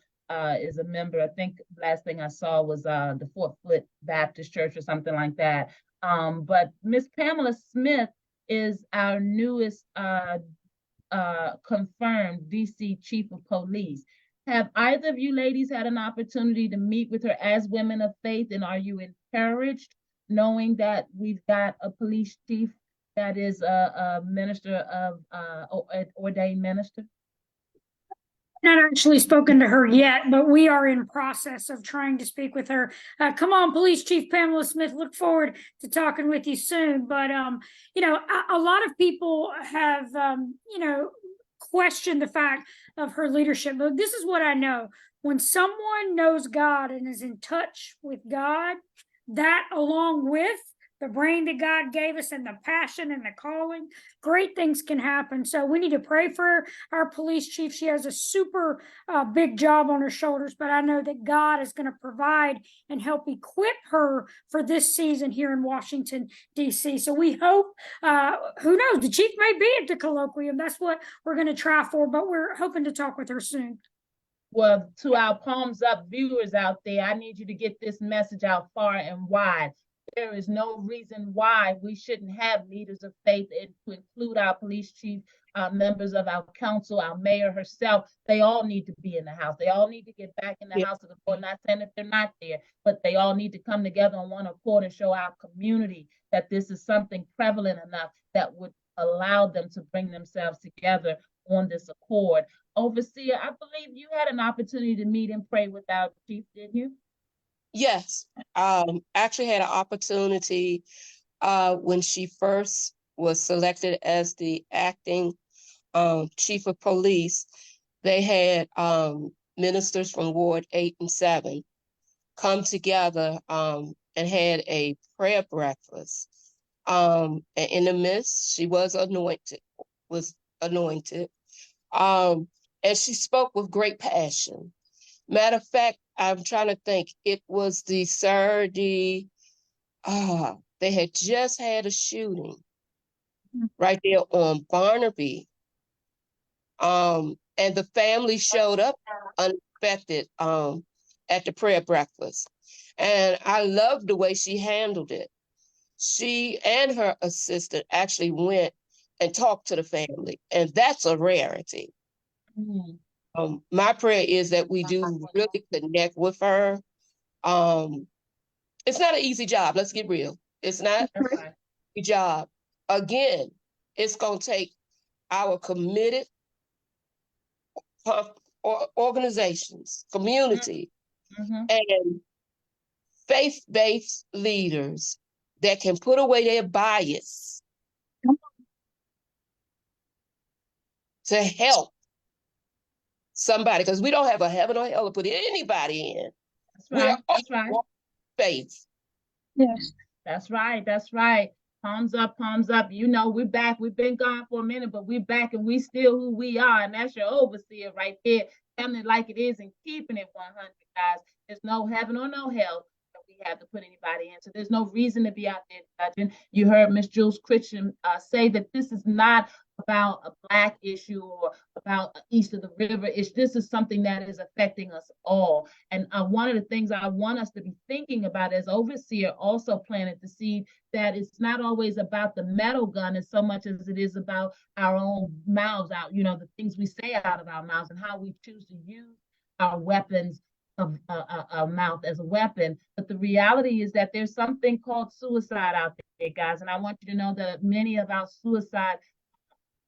is a member. I think last thing I saw was the Fort Foot Baptist Church or something like that. But Miss Pamela Smith is our newest confirmed DC chief of police. Have either of you ladies had an opportunity to meet with her as women of faith? And are you encouraged knowing that we've got a police chief that is a minister of ordained minister? Not actually spoken to her yet, but we are in process of trying to speak with her. Come on, Police Chief Pamela Smith. Look forward to talking with you soon. But you know, a lot of people have you know, questioned the fact of her leadership. But this is what I know: when someone knows God and is in touch with God, that along with the brain that God gave us and the passion and the calling, great things can happen. So we need to pray for our police chief. She has a super big job on her shoulders, but I know that God is going to provide and help equip her for this season here in Washington, D.C. So we hope, who knows, the chief may be at the colloquium. That's what we're going to try for, but we're hoping to talk with her soon. Well, to our Palms Up viewers out there, I need you to get this message out far and wide. There is no reason why we shouldn't have leaders of faith, and to include our police chief, members of our council, our mayor herself. They all need to be in the house. They all need to get back in the house of the Lord. Not saying that they're not there, but they all need to come together on one accord and show our community that this is something prevalent enough that would allow them to bring themselves together on this accord. Overseer, I believe you had an opportunity to meet and pray with our chief, didn't you? Yes, actually had an opportunity when she first was selected as the acting chief of police. They had ministers from Ward 8 and 7 come together and had a prayer breakfast. And in the midst, she was anointed. And she spoke with great passion. Matter of fact, I'm trying to think, it was the Saturday, they had just had a shooting right there on Barnaby. And the family showed up unexpected at the prayer breakfast. And I loved the way she handled it. She and her assistant actually went and talked to the family, and that's a rarity. Mhm. My prayer is that we do really connect with her. It's not an easy job. Let's get real. It's not That's right. an easy job. Again, it's going to take our committed organizations, community, Mhm. and faith-based leaders that can put away their bias to help somebody, because we don't have a heaven or hell to put anybody in. That's We're right. all That's right. faith. Yes. That's right. That's right. Palms up, palms up. You know, we're back. We've been gone for a minute, but we're back and we still who we are. And that's your overseer right there, telling it like it is and keeping it 100, guys. There's no heaven or no hell that we have to put anybody in. So there's no reason to be out there judging. You heard Miss Jules Christian say that this is not about a Black issue or about east of the river. This is something that is affecting us all. And one of the things I want us to be thinking about as overseer also planted the seed that it's not always about the metal gun as so much as it is about our own mouths out, you know, the things we say out of our mouths and how we choose to use our weapons of our mouth as a weapon. But the reality is that there's something called suicide out there, guys. And I want you to know that many of our suicide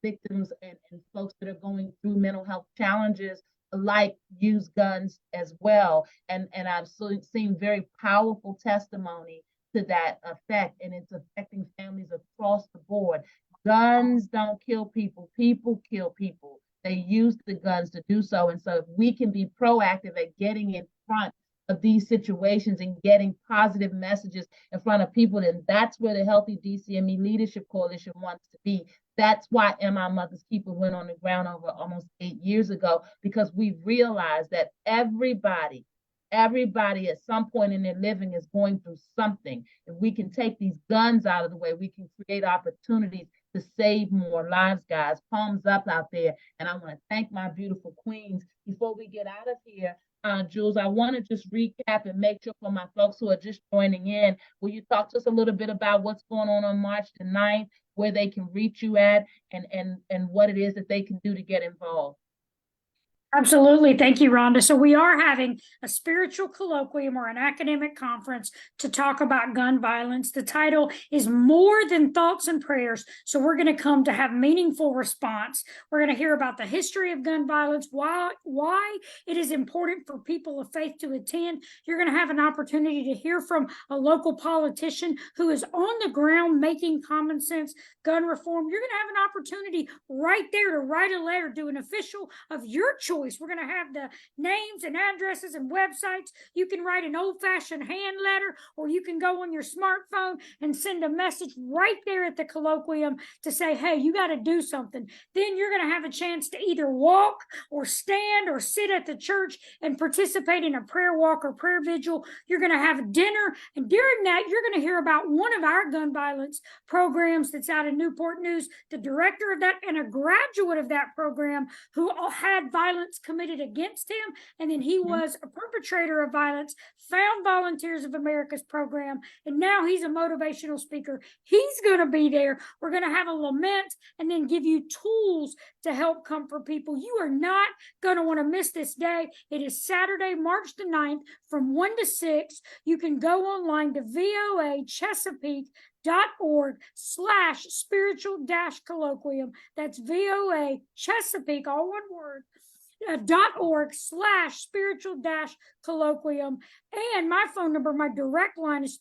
victims and folks that are going through mental health challenges like use guns as well. And I've seen very powerful testimony to that effect, and it's affecting families across the board. Guns don't kill people, people kill people. They use the guns to do so. And so if we can be proactive at getting in front of these situations and getting positive messages in front of people, then that's where the Healthy DCME Leadership Coalition wants to be. That's why Am I Mother's Keeper went on the ground over almost 8 years ago, because we realized that everybody at some point in their living is going through something. If we can take these guns out of the way, we can create opportunities to save more lives, guys. Palms up out there. And I want to thank my beautiful queens. Before we get out of here, Jules, I want to just recap and make sure for my folks who are just joining in, will you talk to us a little bit about what's going on March the 9th, where they can reach you at, and what it is that they can do to get involved? Absolutely. Thank you, Rhonda. So we are having a spiritual colloquium or an academic conference to talk about gun violence. The title is More Than Thoughts and Prayers. So we're going to come to have meaningful response. We're going to hear about the history of gun violence, why it is important for people of faith to attend. You're going to have an opportunity to hear from a local politician who is on the ground making common sense gun reform. You're going to have an opportunity right there to write a letter to an official of your choice. We're going to have the names and addresses and websites. You can write an old-fashioned hand letter, or you can go on your smartphone and send a message right there at the colloquium to say, hey, you got to do something. Then you're going to have a chance to either walk or stand or sit at the church and participate in a prayer walk or prayer vigil. You're going to have dinner, and during that, you're going to hear about one of our gun violence programs that's out of Newport News, the director of that and a graduate of that program who had violence committed against him, and then he was a perpetrator of violence, found Volunteers of America's program, and now he's a motivational speaker. He's going to be there. We're going to have a lament and then give you tools to help comfort people. You are not going to want to miss this day. It is Saturday, March the 9th from 1 to 6. You can go online to VOA Chesapeake.org/spiritual-colloquium. That's VOA Chesapeake, all one word, .org/spiritual-colloquium. And my phone number, my direct line is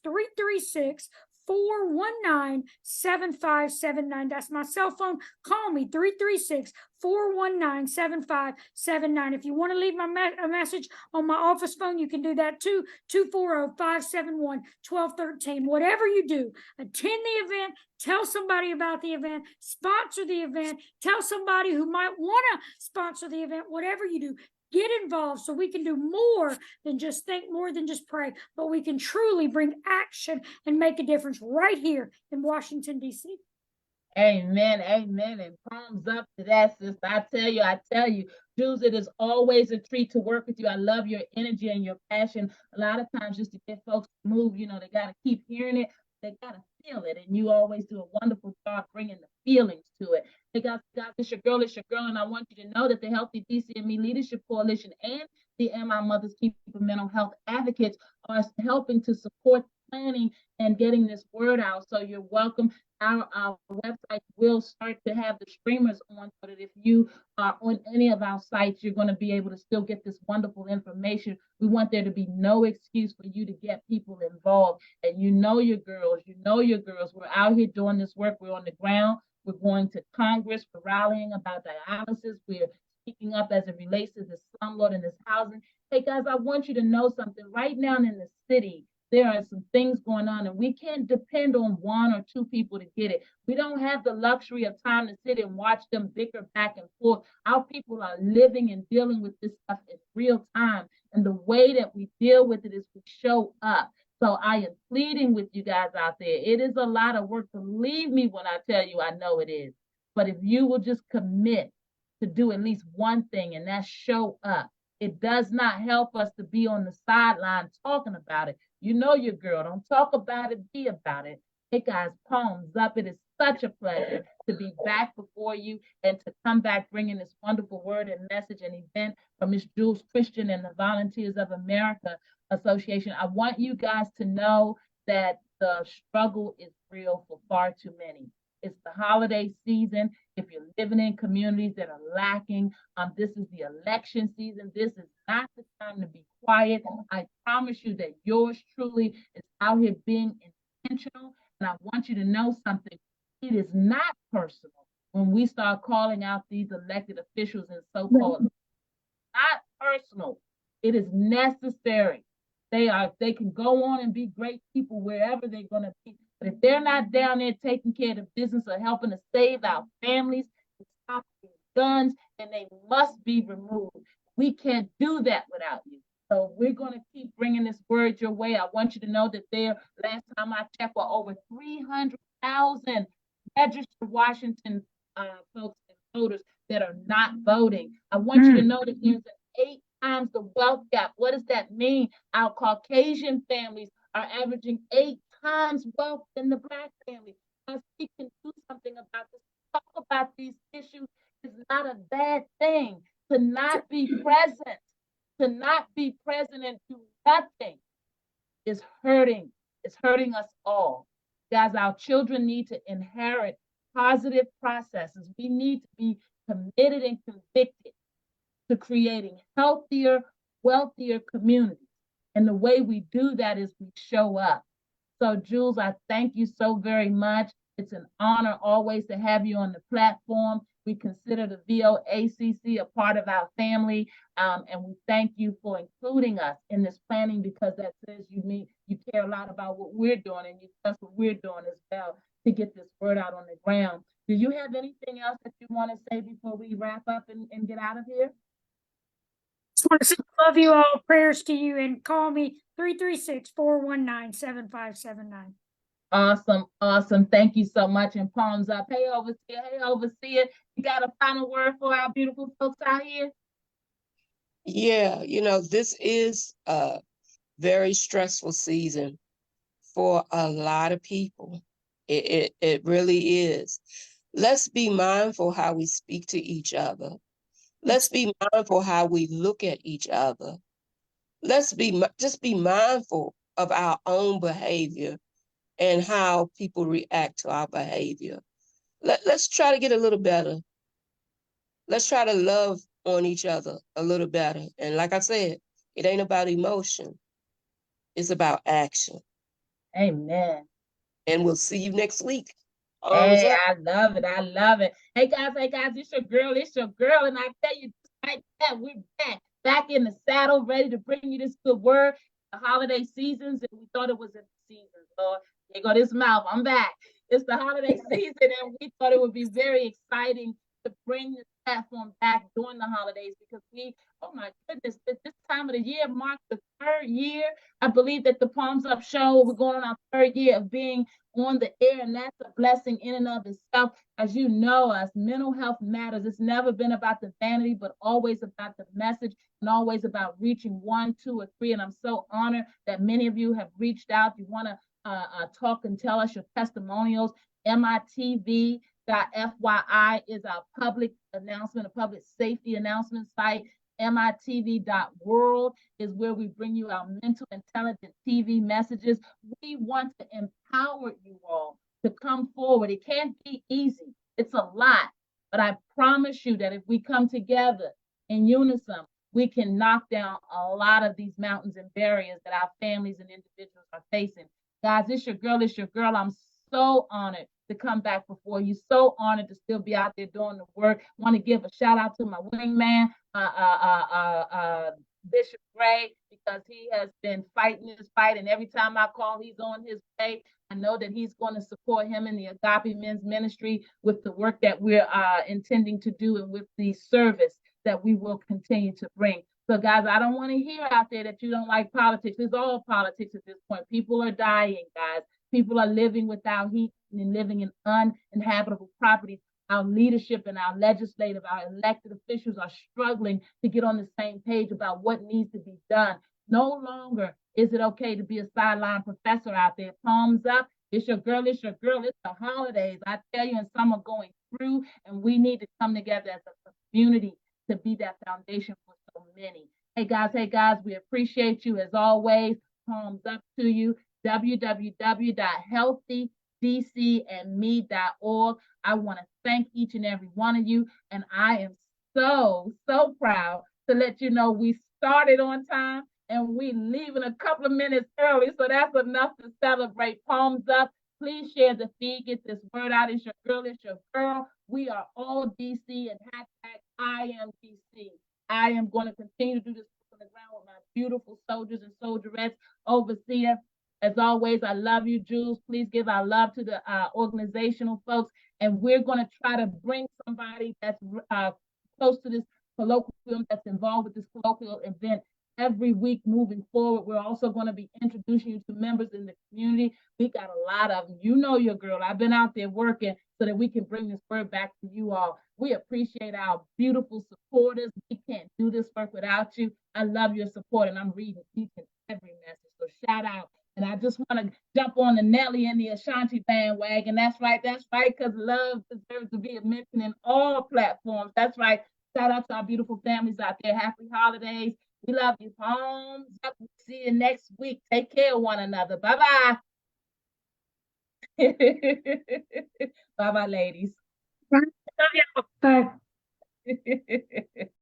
336-419-7579. That's my cell phone. Call me, 336-419-7579. If you want to leave a message on my office phone, you can do that too, 240-571-1213. Whatever you do, attend the event, tell somebody about the event, sponsor the event, tell somebody who might want to sponsor the event. Whatever you do, get involved so we can do more than just think, more than just pray, but we can truly bring action and make a difference right here in Washington, D.C. Amen, amen, and palms up to that, sister. I tell you, Jules, it is always a treat to work with you. I love your energy and your passion. A lot of times just to get folks to move, they got to keep hearing it. They got to feel it, and you always do a wonderful job bringing the feelings to it. Hey, guys, it's your girl, and I want you to know that the Healthy DCME Leadership Coalition and the MI Mothers Keeping Mental Health Advocates are helping to support planning and getting this word out. So you're welcome. Our website will start to have the streamers on, so that if you are on any of our sites, you're going to be able to still get this wonderful information. We want there to be no excuse for you to get people involved. And your girls, we're out here doing this work. We're on the ground. We're going to Congress. We're rallying about dialysis. We're speaking up as it relates to the slumlord and this housing. Hey, guys, I want you to know something. Right now in the city, there are some things going on, and we can't depend on one or two people to get it. We don't have the luxury of time to sit and watch them bicker back and forth. Our people are living and dealing with this stuff in real time, and the way that we deal with it is we show up. So I am pleading with you guys out there. It is a lot of work. Believe me when I tell you, I know it is. But if you will just commit to do at least one thing, and that's show up. It does not help us to be on the sideline talking about it. You know your girl. Don't talk about it, be about it. Hey, guys, palms up. It is such a pleasure to be back before you and to come back bringing this wonderful word and message and event from Miss Jules Christian and the Volunteers of America Association. I want you guys to know that the struggle is real for far too many. It's the holiday season. If you're living in communities that are lacking, this is the election season. This is not the time to be quiet. I promise you that yours truly is out here being intentional. And I want you to know something. It is not personal when we start calling out these elected officials and so-called. Not personal. It is necessary. They can go on and be great people wherever they're going to be. But if they're not down there taking care of the business or helping to save our families and stop guns, then they must be removed. We can't do that without you. So we're going to keep bringing this word your way. I want you to know that last time I checked, were over 300,000 registered Washington folks and voters that are not voting. I want you to know that there's an 8 times the wealth gap. What does that mean? Our Caucasian families are averaging 8 times wealth than the Black family. Because we can do something about this. Talk about these issues is not a bad thing. To not be present, to not be present and do nothing is hurting. It's hurting us all. Guys, our children need to inherit positive processes. We need to be committed and convicted to creating healthier, wealthier communities. And the way we do that is we show up. So, Jules, I thank you so very much. It's an honor always to have you on the platform. We consider the VOACC a part of our family, and we thank you for including us in this planning, because that says you care a lot about what we're doing, and you trust what we're doing as well to get this word out on the ground. Do you have anything else that you want to say before we wrap up and get out of here? Just want to say I love you all. Prayers to you, and call me 336-419-7579. Awesome, awesome. Thank you so much. And palms up. Hey, overseer, you got a final word for our beautiful folks out here? Yeah, this is a very stressful season for a lot of people. It really is. Let's be mindful how we speak to each other. Let's be mindful how we look at each other. Let's just be mindful of our own behavior and how people react to our behavior. Let's try to get a little better. Let's try to love on each other a little better. And like I said, it ain't about emotion. It's about action. Amen. And we'll see you next week. Hey, I love it. I love it. Hey guys, it's your girl. And I tell you, just like that, we're back in the saddle, ready to bring you this good word. The holiday seasons, and we thought it was in the season. Lord, there go this mouth. I'm back. It's the holiday season, and we thought it would be very exciting to bring this platform back during the holidays, because oh my goodness, this time of the year marks the 3rd year. I believe that the Palms Up Show, we're going on our 3rd year of being on the air, and that's a blessing in and of itself. As you know, us, mental health matters. It's never been about the vanity, but always about the message, and always about reaching 1, 2, or 3. And I'm so honored that many of you have reached out. You want to talk and tell us your testimonials. MITV.FYI is our public announcement, a public safety announcement site. MITV.world is where we bring you our mental intelligent TV messages. We want to empower you all to come forward. It can't be easy. It's a lot. But I promise you that if we come together in unison, we can knock down a lot of these mountains and barriers that our families and individuals are facing. Guys, it's your girl. I'm so honored to come back before you. So honored to still be out there doing the work. Want to give a shout out to my wingman, Bishop Gray, because he has been fighting this fight, and every time I call, he's on his way. I know that he's going to support him in the Agape Men's Ministry with the work that we're intending to do, and with the service that we will continue to bring. So, guys, I don't want to hear out there that you don't like politics. It's all politics at this point. People are dying, guys. People are living without heat and living in uninhabitable properties. Our leadership and our legislative, our elected officials are struggling to get on the same page about what needs to be done. No longer is it okay to be a sideline professor out there. Palms up. It's your girl. It's the holidays. I tell you, and some are going through, and we need to come together as a community to be that foundation for so many. Hey guys, we appreciate you as always. Palms up to you. www.healthydcandme.org. I want to thank each and every one of you, and I am so proud to let you know we started on time and we leaving a couple of minutes early, so that's enough to celebrate. Palms up. Please share the feed, get this word out. It's your girl. We are all DC, and hashtag I am DC. I am going to continue to do this on the ground with my beautiful soldiers and soldierettes. Overseer, as always, I love you, Jules. Please give our love to the organizational folks, and we're going to try to bring somebody that's close to this colloquium, that's involved with this colloquial event every week moving forward. We're also going to be introducing you to members in the community. We got a lot of them. You know your girl. I've been out there working so that we can bring this word back to you all. We appreciate our beautiful supporters. We can't do this work without you. I love your support, and I'm reading each and every message. So shout out. And I just want to jump on the Nelly and the Ashanti bandwagon. That's right, because love deserves to be mentioned in all platforms. That's right. Shout out to our beautiful families out there. Happy holidays. We love you. Homes up. See you next week. Take care of one another. Bye-bye. Bye-bye, ladies. Bye.